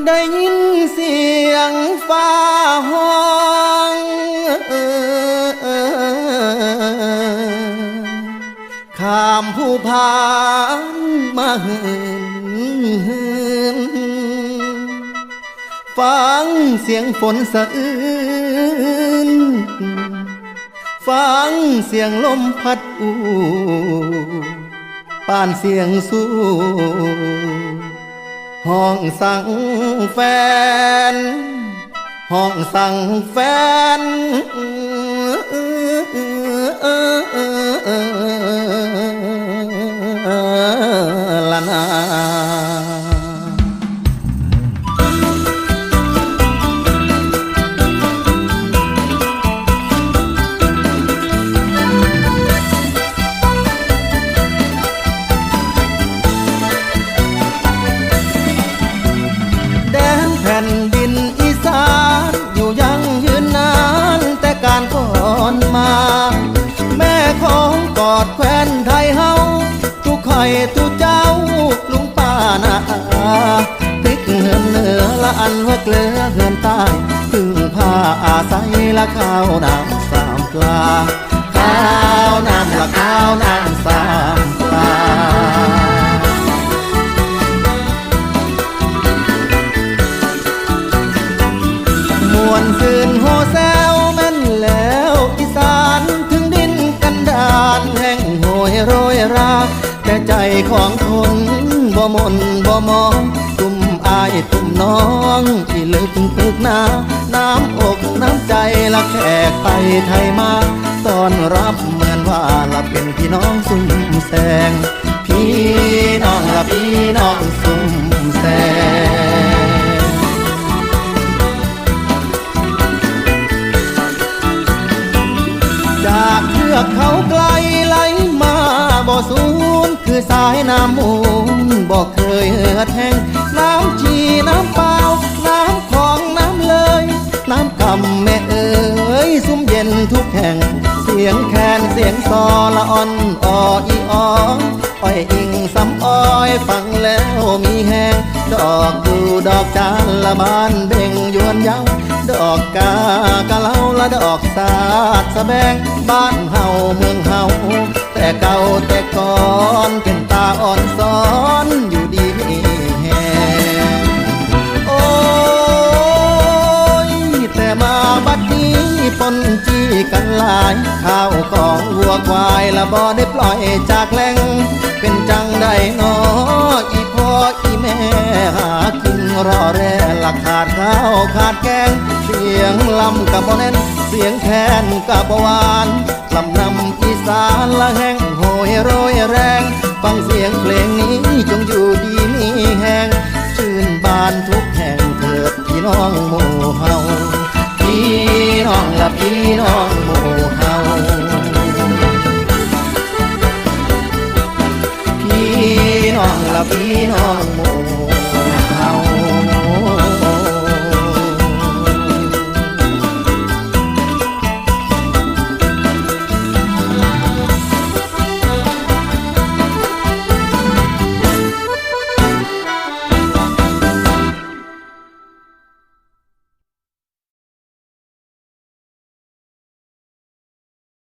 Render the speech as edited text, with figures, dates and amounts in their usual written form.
ได้ยินเสียงฟ้าห้องข้ามผู้พานมาเหินฟังเสียงฝนสะอื้นฟังเสียงลมพัดอูป่านเสียงสู้ห้องสั่งแฟนห้องสั่งแฟนละนาแผ่นดินอีสานอยู่ยังยืนนานแต่การก่อนมาแม่ของกอดแคว้นไทยเฮาทุกข่อยทุกเจ้าลุงป้านาพลิกเหินเหนือละอันว่าเกลือเหินใต้พึ่งผ้าอาศัยละข้าวน้ำสามปลาข้าวน้ำละข้าวน้ำสามปลามวนคืนโฮแซวแม่นแล้วอีสานถึงดินกันดานแห่งโหยโรยราแต่ใจของคนบ่มนบ่มองตุ่มอายตุ่มน้องที่ลึกตึกนาน้ำอกน้ำใจละแขกไปไทยมาต้อนรับเหมือนว่าละเป็นพี่น้องซุ่มแซงพี่น้องละพี่น้องซุ่มแซงจากเทือกเขาไกลไหลมาบ่สูญคือสายน้ำมูลบ่เคยเหือดแห้งน้ำชีน้ำเปล่าน้ำของน้ำเลยน้ำกำแม่เอ๋ยซุ้มเย็นทุกแห่งเสียงแคนเสียงซอละอ่อนอ้ออีอ้ออ้อยอิงสำอ้อยฟังแล้วมีแห้งดอกดูดอกจานละบานเบ่งยวนเย้าดอกกากะเล่าละดอกสาดสะแบงบ้านเฮาเมืองเฮาแต่เก่าแต่ก่อนเป็นตาอ่อนซ้อนอยู่ดีมีแหงโอ้ยแต่มาบัดนี้ปนจี้กันหลายข้าวของวัวควายละบ่ได้ปล่อยจากแหล่งเป็นจังใดน้ออีพ่ออีแม่หากินรอแร่ละขาดข้าวขาดแกงเสียงลำกับบ่แน่นเสียงแคนกับบ่หวานลำนำอีสานละแห้งโหยโรยแรงฟังเสียงเพลงนี้จงอยู่ดีมีแห้งชื่นบานทุกแห่งเถิดพี่น้องหมู่เฮาพี่น้องละพี่น้องหมู่เฮาพี่น้องละพี่น้องหมู่